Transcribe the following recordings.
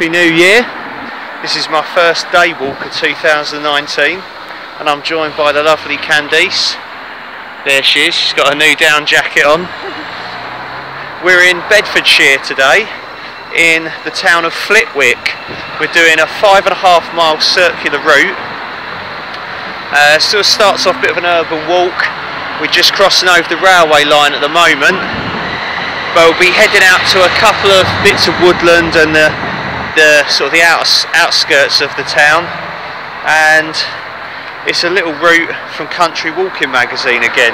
Happy New Year. This is my first day walk of 2019 and I'm joined by the lovely Candice. There she is, she's got a new down jacket on. We're in Bedfordshire today in the town of Flitwick. We're doing a 5.5 mile circular route. Still starts off a bit of an urban walk. We're just crossing over the railway line at the moment, but we'll be heading out to a couple of bits of woodland and the sort of the outskirts of the town, and it's a little route from Country Walking magazine again.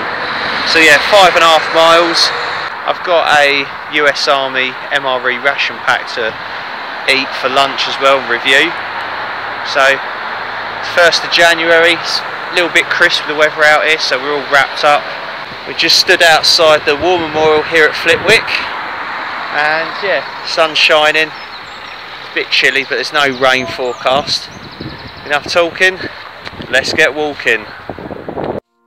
So yeah, 5.5 miles. I've got a US MRE ration pack to eat for lunch as well and review. So 1st of January, it's a little bit crisp with the weather out here, so we're all wrapped up. We just stood outside the War Memorial here at Flitwick, and yeah, sun's shining. It's a bit chilly, but there's no rain forecast. Enough talking, let's get walking.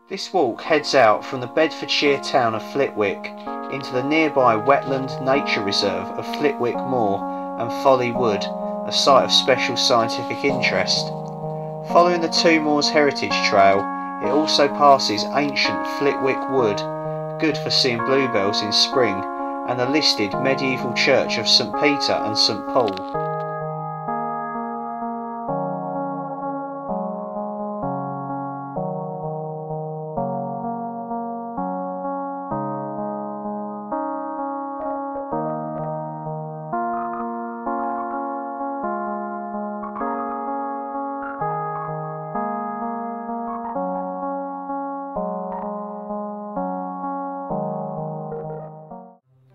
This walk heads out from the Bedfordshire town of Flitwick into the nearby wetland nature reserve of Flitwick Moor and Flitwick Wood, a site of special scientific interest. Following the Two Moors Heritage Trail, it also passes ancient Flitwick Wood, good for seeing bluebells in spring, and the listed medieval church of St Peter and St Paul.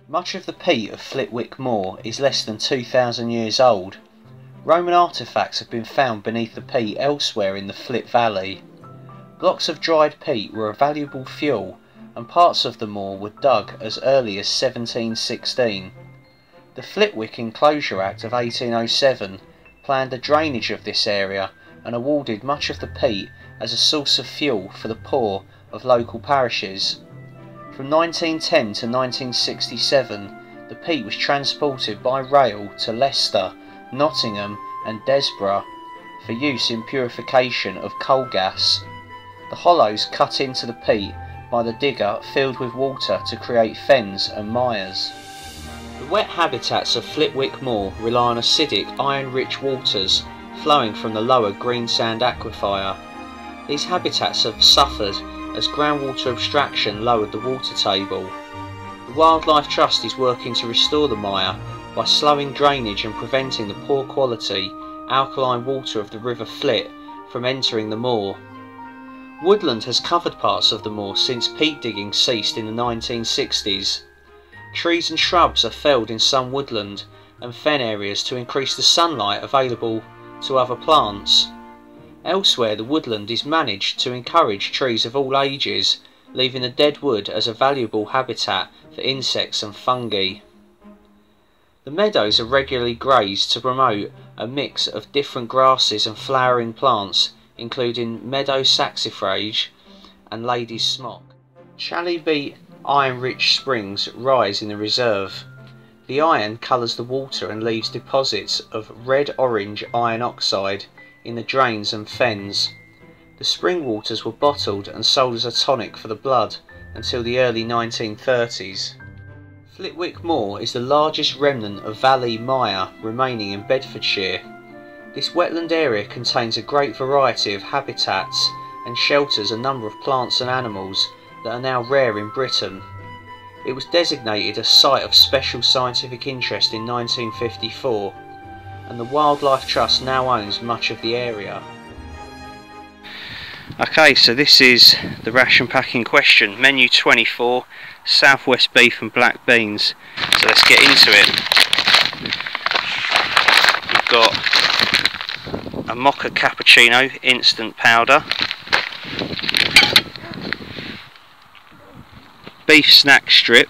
Much of the peat of Flitwick Moor is less than 2,000 years old. Roman artefacts have been found beneath the peat elsewhere in the Flit Valley. Blocks of dried peat were a valuable fuel, and parts of the moor were dug as early as 1716. The Flitwick Enclosure Act of 1807 planned the drainage of this area and awarded much of the peat as a source of fuel for the poor of local parishes. From 1910 to 1967, the peat was transported by rail to Leicester, Nottingham and Desborough for use in purification of coal gas. The hollows cut into the peat by the digger filled with water to create fens and mires. The wet habitats of Flitwick Moor rely on acidic, iron-rich waters flowing from the lower Greensand aquifer. These habitats have suffered as groundwater abstraction lowered the water table. The Wildlife Trust is working to restore the mire by slowing drainage and preventing the poor quality, alkaline water of the River Flit from entering the moor. Woodland has covered parts of the moor since peat digging ceased in the 1960s. Trees and shrubs are felled in some woodland and fen areas to increase the sunlight available to other plants. Elsewhere, the woodland is managed to encourage trees of all ages, leaving the dead wood as a valuable habitat for insects and fungi. The meadows are regularly grazed to promote a mix of different grasses and flowering plants, including meadow saxifrage and lady's smock. Chalybeate iron-rich springs rise in the reserve. The iron colours the water and leaves deposits of red-orange iron oxide in the drains and fens. The spring waters were bottled and sold as a tonic for the blood until the early 1930s. Flitwick Moor is the largest remnant of valley mire remaining in Bedfordshire. This wetland area contains a great variety of habitats and shelters a number of plants and animals that are now rare in Britain. It was designated a Site of Special Scientific Interest in 1954, and the Wildlife Trust now owns much of the area. Okay, so this is the ration pack in question. Menu 24, Southwest beef and black beans. So let's get into it. We've got a mocha cappuccino instant powder, beef snack strip,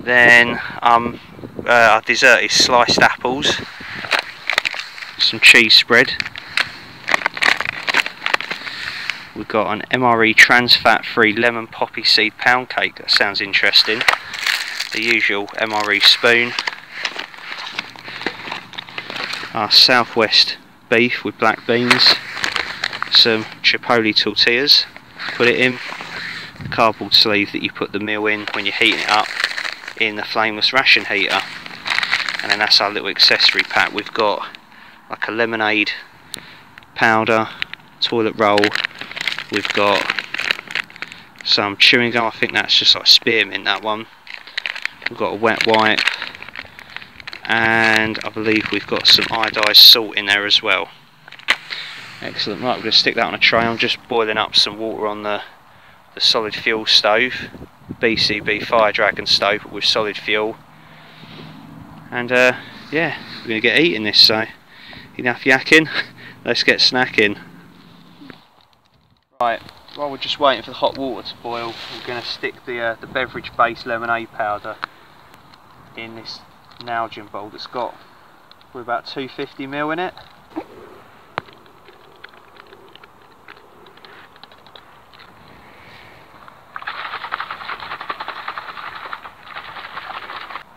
then our dessert is sliced apples, some cheese spread. We've got an MRE trans fat free lemon poppy seed pound cake, that sounds interesting. the usual MRE spoon, our southwest beef with black beans, some chipotle tortillas, put it in, the cardboard sleeve that you put the meal in when you're heating it up in the flameless ration heater, and then that's our little accessory pack. We've got like a lemonade powder, toilet roll, we've got some chewing gum, I think that's just like spearmint, that one. We've got a wet wipe, and I believe we've got some iodised salt in there as well. Excellent. Right, we're going to stick that on a tray. I'm just boiling up some water on the solid fuel stove, BCB Fire Dragon stove, but with solid fuel. And yeah, we're going to get eating this, so enough yakking, let's get snacking. Right, while we're just waiting for the hot water to boil, we're going to stick the beverage based lemonade powder in this Nalgene bowl that's got probably about 250ml in it.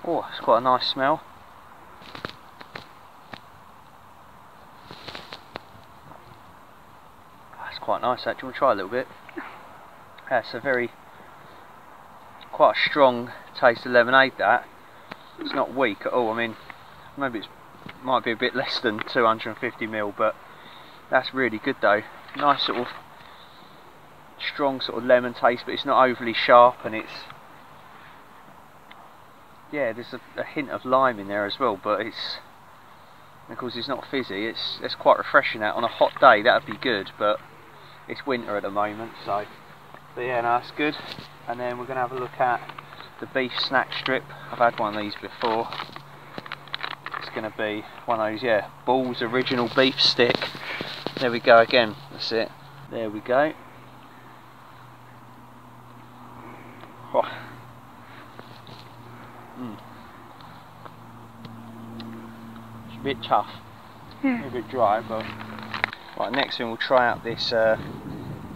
Oh, it's quite a nice smell. That's quite nice actually. We'll try a little bit. That's quite a strong taste of lemonade, that. It's not weak at all. I mean, maybe it might be a bit less than 250ml, but that's really good though. Nice sort of strong sort of lemon taste, but it's not overly sharp, and it's, yeah, there's a hint of lime in there as well, but it's, of course it's not fizzy. It's quite refreshing. That on a hot day that would be good, but it's winter at the moment, so, but yeah, no, that's good. And then we're going to have a look at the beef snack strip. I've had one of these before. It's going to be one of those, yeah, Ball's original beef stick. There we go again, that's it. There we go. Oh. It's a bit tough, a bit dry, but right. Next thing, we'll try out this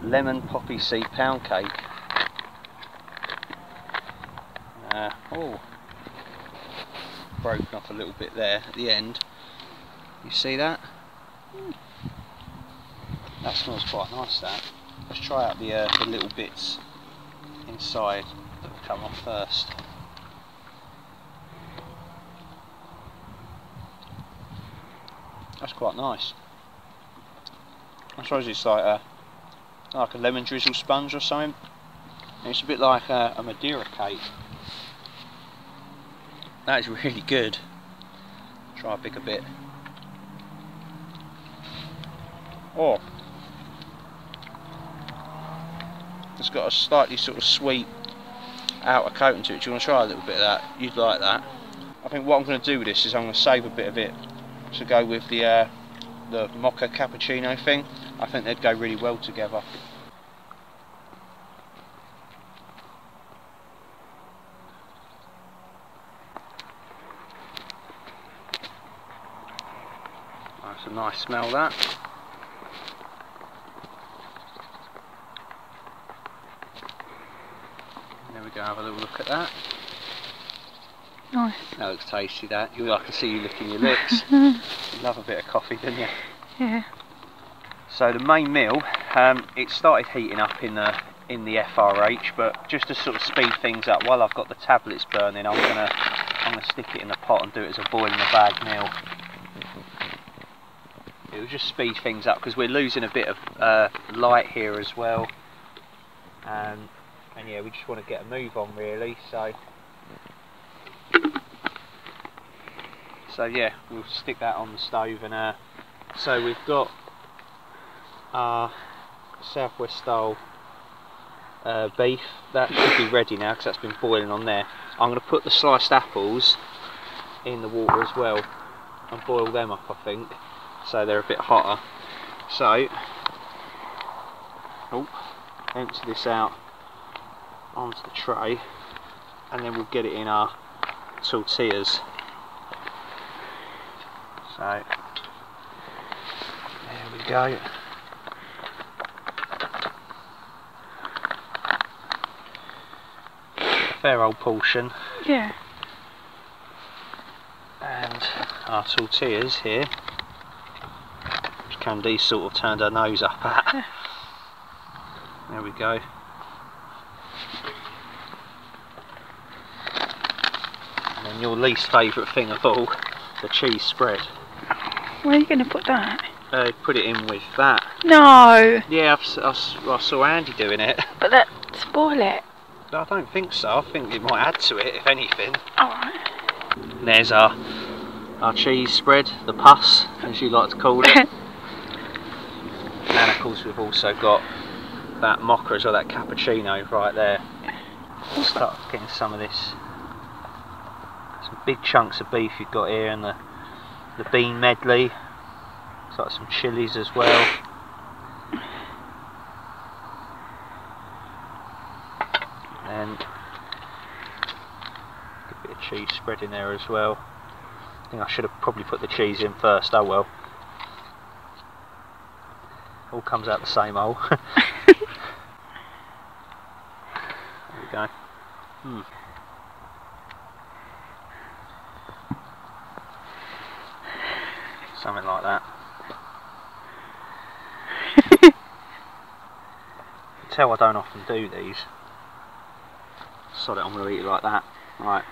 lemon poppy seed pound cake. Oh, broken off a little bit there at the end. You see that? That smells quite nice. That. Let's try out the little bits inside that will come off first. That's quite nice. I suppose it's like a lemon drizzle sponge or something. And it's a bit like a Madeira cake. That is really good. Try a bigger bit. Oh, it's got a slightly sort of sweet outer coating to it. Do you want to try a little bit of that? You'd like that. I think what I'm going to do with this is I'm going to save a bit of it to go with the mocha cappuccino thing. I think they'd go really well together. That's a nice smell, that. There we go, have a little look at that. Nice. That looks tasty, that. I can see you licking your lips. You love a bit of coffee, don't you? Yeah. So the main meal, it started heating up in the FRH, but just to sort of speed things up while I've got the tablets burning, I'm gonna stick it in the pot and do it as a boil in the bag meal. It will just speed things up because we're losing a bit of light here as well, and yeah, we just want to get a move on really. So yeah, we'll stick that on the stove, and so we've got our southwest style beef. That should be ready now because that's been boiling on there. I'm going to put the sliced apples in the water as well and boil them up, I think, so they're a bit hotter. So, empty this out onto the tray, and then we'll get it in our tortillas. So, there we go. A fair old portion. Yeah. And our tortillas here, which Candice sort of turned her nose up at. There we go. And then your least favourite thing of all, the cheese spread. Where are you going to put that? Put it in with that. No! Yeah, I saw Andy doing it. But that spoil it. I don't think so. I think it might add to it, if anything. Alright. There's our cheese spread, the pus, as you like to call it. And of course we've also got that mocha as well, that cappuccino right there. We'll start getting some of this. Some big chunks of beef you've got here, and the bean medley. It's like some chilies as well. And a bit of cheese spread in there as well. I think I should have probably put the cheese in first, oh well. All comes out the same hole. There we go. Something like that. You can tell I don't often do these. Sod it, I'm going to eat it like that. Right,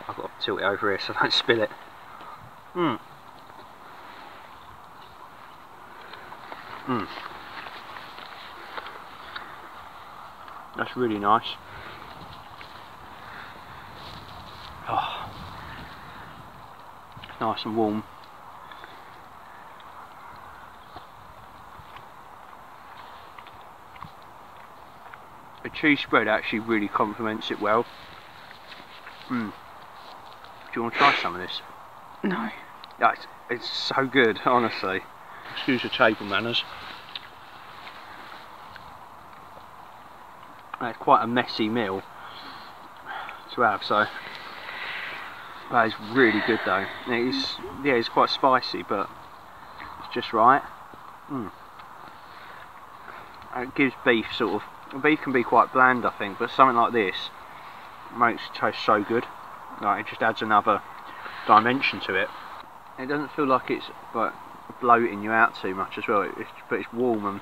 I've got to tilt it over here so I don't spill it. That's really nice. Oh, it's nice and warm. The cheese spread actually really complements it well. Do you want to try some of this? No. Yeah, it's so good, honestly. Excuse the table manners. It's quite a messy meal to have, so that is really good though. It's quite spicy, but it's just right. And it gives beef sort of. Beef can be quite bland, I think, but something like this makes it taste so good. Like, it just adds another dimension to it. It doesn't feel like it's like bloating you out too much as well. But it's warm and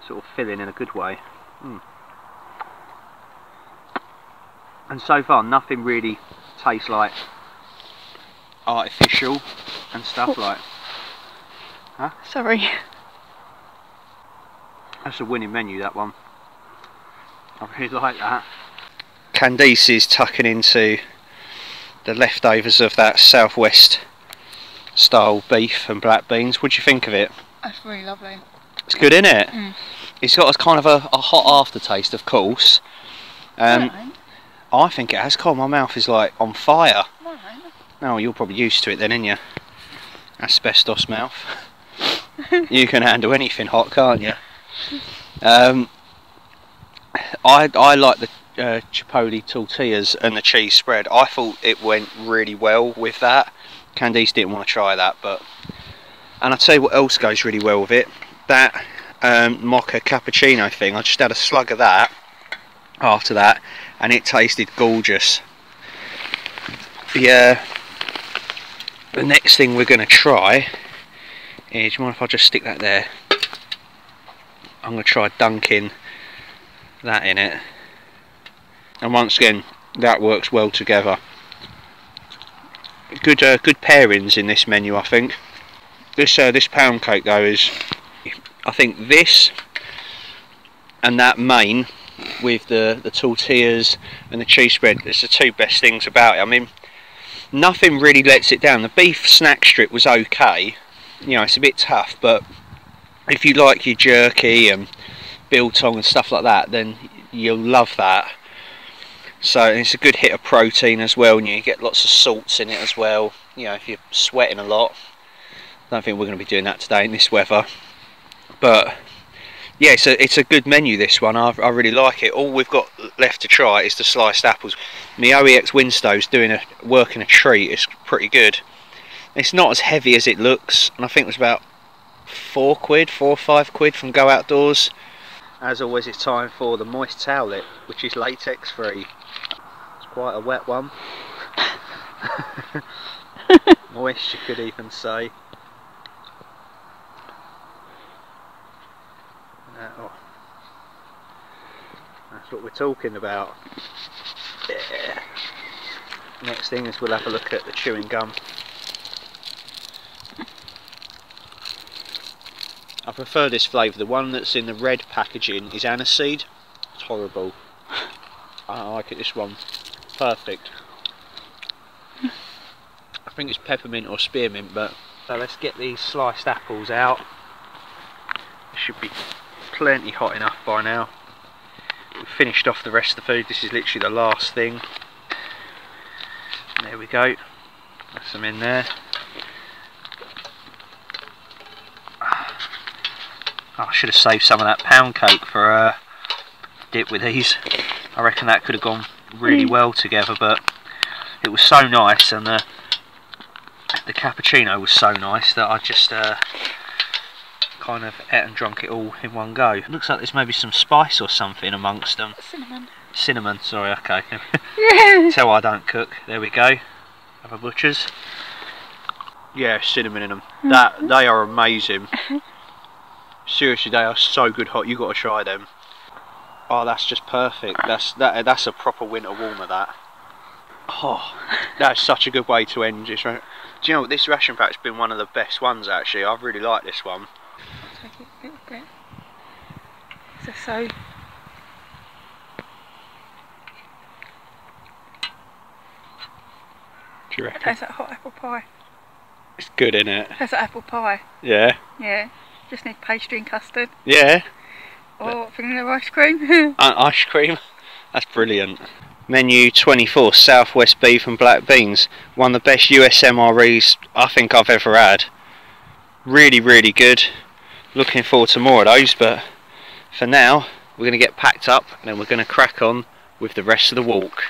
sort of filling in a good way. And so far, nothing really tastes like artificial and stuff like. Huh? Sorry. That's a winning menu, that one. I really like that. Candice is tucking into the leftovers of that southwest style beef and black beans. What do you think of it? That's really lovely. It's good, isn't it? It's got a kind of a hot aftertaste, of course. I think it has. God, my mouth is like on fire. Oh, you're probably used to it then, ain't you? Asbestos mouth. You can handle anything hot, can't you? I like the chipotle tortillas and the cheese spread. I thought it went really well with that. Candice didn't want to try that, but and I'll tell you what else goes really well with it. That mocha cappuccino thing. I just had a slug of that after that, and it tasted gorgeous. The next thing we're going to try is, do you mind if I just stick that there? I'm going to try dunking that in it, and once again that works well together. Good pairings in this menu, I think. This pound cake though is, I think this and that main with the tortillas and the cheese spread, it's the two best things about it. I mean, nothing really lets it down. The beef snack strip was okay, you know, it's a bit tough, but if you like your jerky and biltong and stuff like that, then you'll love that. So it's a good hit of protein as well, and you get lots of salts in it as well. You know, if you're sweating a lot. I don't think we're going to be doing that today in this weather, but yeah, it's a good menu, this one. I really like it. All we've got left to try is the sliced apples. My OEX Winstow's working a treat. It's pretty good. It's not as heavy as it looks, and I think it was about 4 or 5 quid from Go Outdoors. As always, it's time for the moist towelette, which is latex free. It's quite a wet one. moist, you could even say. Oh, that's what we're talking about. Yeah. Next thing is we'll have a look at the chewing gum. I prefer this flavour. The one that's in the red packaging is aniseed. It's horrible. I like it, this one. Perfect. I think it's peppermint or spearmint, but... So let's get these sliced apples out. It should be plenty hot enough by now. We've finished off the rest of the food. This is literally the last thing. There we go. That's some in there. Oh, I should have saved some of that pound cake for dip with these. I reckon that could have gone really well together, but it was so nice, and the cappuccino was so nice that I just kind of ate and drunk it all in one go. It looks like there's maybe some spice or something amongst them. Cinnamon. Cinnamon, sorry, okay. Yeah. Tell I don't cook. There we go. Have a butcher's. Yeah, cinnamon in them. They are amazing. Seriously, they are so good hot. You got to try them. Oh, that's just perfect. That's a proper winter warmer. That. Oh, that's such a good way to end this. Do you know what? This ration pack's been one of the best ones actually. I really like this one. I'll take it a little bit. So. Do you reckon? It tastes like hot apple pie. It's good, isn't it? It tastes like apple pie. Yeah. Yeah. Just need pastry and custard. Yeah. Or vanilla ice cream. Ice cream. That's brilliant. Menu 24, Southwest beef and black beans. One of the best US MREs I think I've ever had. Really, really good. Looking forward to more of those, but for now we're going to get packed up and then we're going to crack on with the rest of the walk.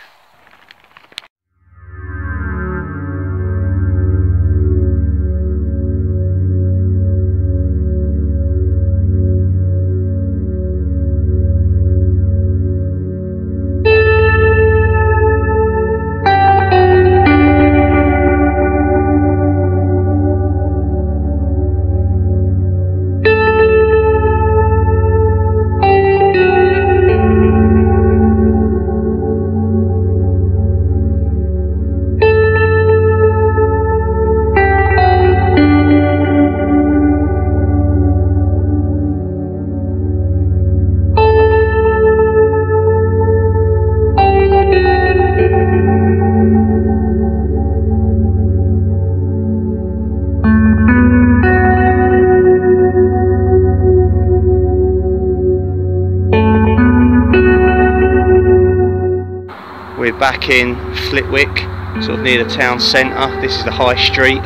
We're back in Flitwick, sort of near the town centre. This is the high street,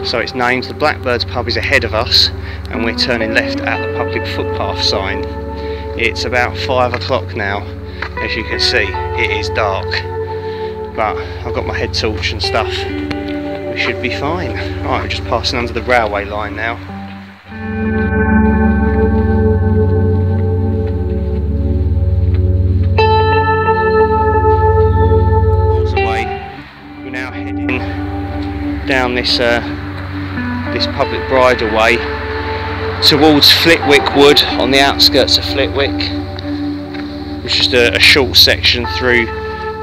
so it's named. The Blackbird's pub is ahead of us and we're turning left at the public footpath sign. It's about 5 o'clock now. As you can see, it is dark, but I've got my head torch and stuff. We should be fine. Right, we're just passing under the railway line now. Down this this public bridleway towards Flitwick Wood on the outskirts of Flitwick, which is a short section through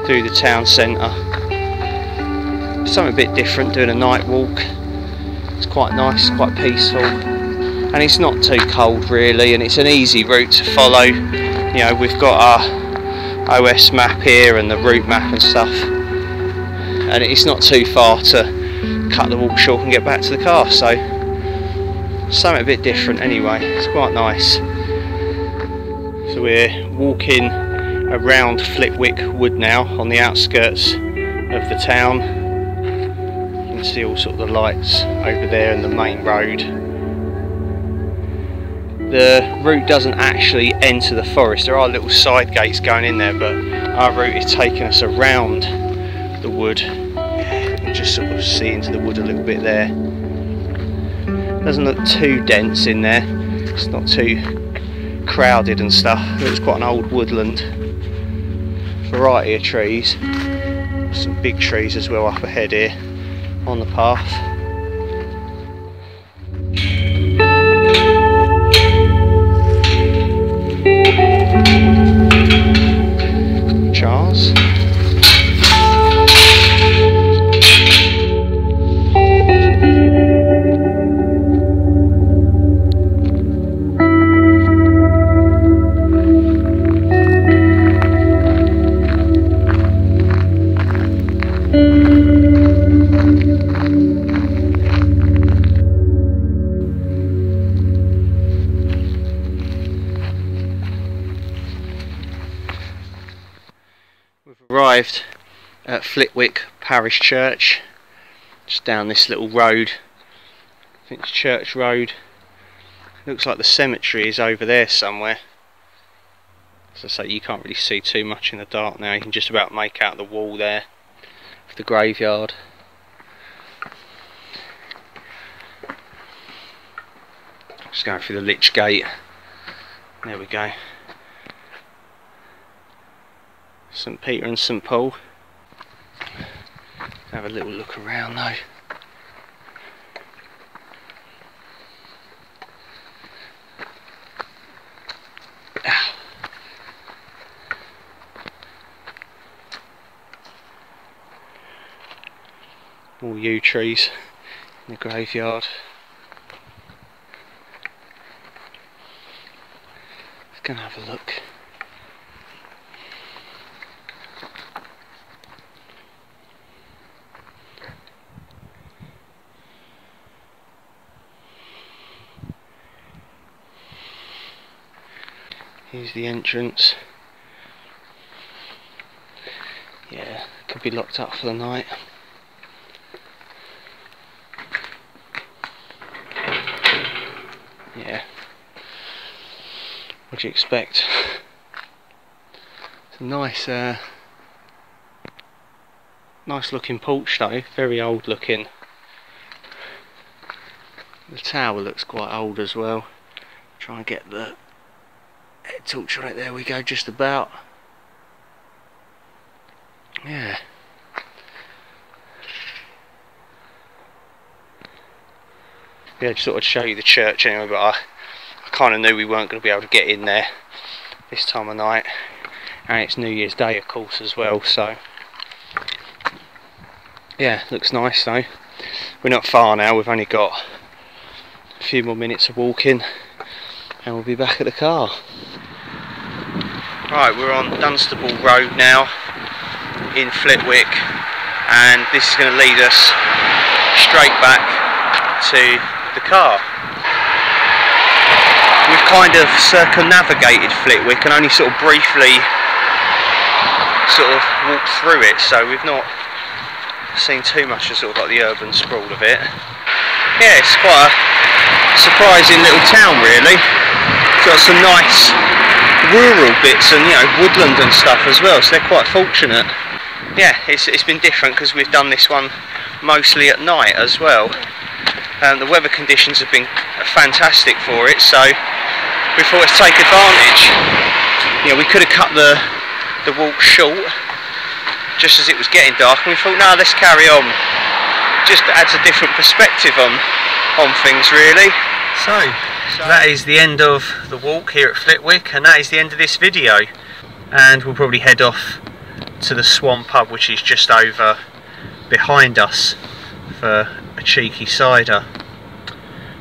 the town centre. Something a bit different, doing a night walk. It's quite nice, quite peaceful, and it's not too cold really, and it's an easy route to follow. You know, we've got our OS map here and the route map and stuff, and it's not too far to cut the walk short and get back to the car, so something a bit different anyway. It's quite nice. So we're walking around Flitwick Wood now on the outskirts of the town. You can see all sort of the lights over there and the main road. The route doesn't actually enter the forest. There are little side gates going in there, but our route is taking us around the wood. Just sort of see into the wood a little bit there. Doesn't look too dense in there. It's not too crowded and stuff. It's quite an old woodland. Variety of trees. Some big trees as well up ahead here. on the path. Charles. Arrived at Flitwick Parish Church, just down this little road. I think it's Church Road. Looks like the cemetery is over there somewhere. As I say, you can't really see too much in the dark now. You can just about make out the wall there of the graveyard. Just going through the Lich Gate. There we go. St Peter and St Paul. Have a little look around though. All yew trees in the graveyard. Let's go and have a look. Here's the entrance. Yeah, could be locked up for the night. Yeah. What do you expect? It's a nice nice looking porch though, very old looking. The tower looks quite old as well. Try and get the head torch on it, there we go, just about. Yeah. Yeah, just thought I'd show you the church anyway, but I kind of knew we weren't going to be able to get in there this time of night. And it's New Year's Day of course as well, so yeah, looks nice though. We're not far now, we've only got a few more minutes of walking and we'll be back at the car. Right, we're on Dunstable Road now in Flitwick, and this is going to lead us straight back to the car. We've kind of circumnavigated Flitwick and only sort of briefly walked through it, so we've not seen too much of sort of like the urban sprawl of it. Yeah, it's quite a surprising little town really. It's got some nice rural bits and, you know, woodland and stuff as well, so they're quite fortunate. Yeah, it's been different because we've done this one mostly at night as well. The weather conditions have been fantastic for it, so we thought let's take advantage. You know, we could have cut the walk short just as it was getting dark, and we thought, no, let's carry on. Just adds a different perspective on things really. So that is the end of the walk here at Flitwick, and that is the end of this video, and we'll probably head off to the Swan pub, which is just over behind us, for a cheeky cider.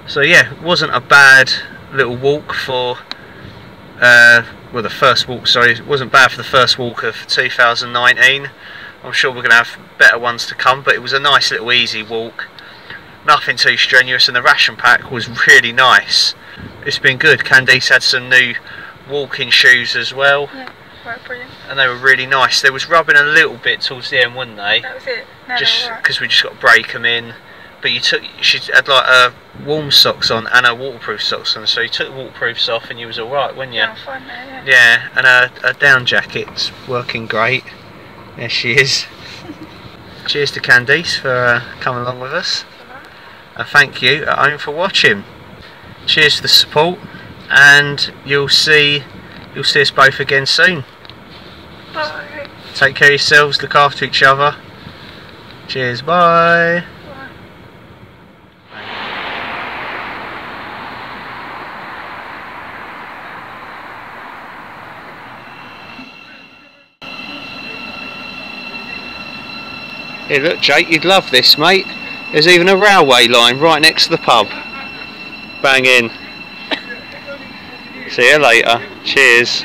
So yeah, it wasn't a bad little walk for well, the first walk, sorry, it wasn't bad for the first walk of 2019. I'm sure we're going to have better ones to come, but it was a nice little easy walk, nothing too strenuous, and the ration pack was really nice. It's been good. Candice had some new walking shoes as well. Yeah, quite brilliant. And they were really nice. They was rubbing a little bit towards the end, weren't they? That was it. No, just because we just got to break them in. But she had like warm socks on and her waterproof socks on, so you took the waterproofs off and you was alright, weren't you? Yeah, I'm fine there, yeah. Yeah, and her down jacket's working great. There she is. Cheers to Candice for coming along with us. And thank you at home for watching. Cheers for the support, and you'll see us both again soon. Bye. Take care of yourselves, look after each other. Cheers, bye. Bye. Here, look, Jake, you'd love this, mate. There's even a railway line right next to the pub. Bang in. See you later. Cheers.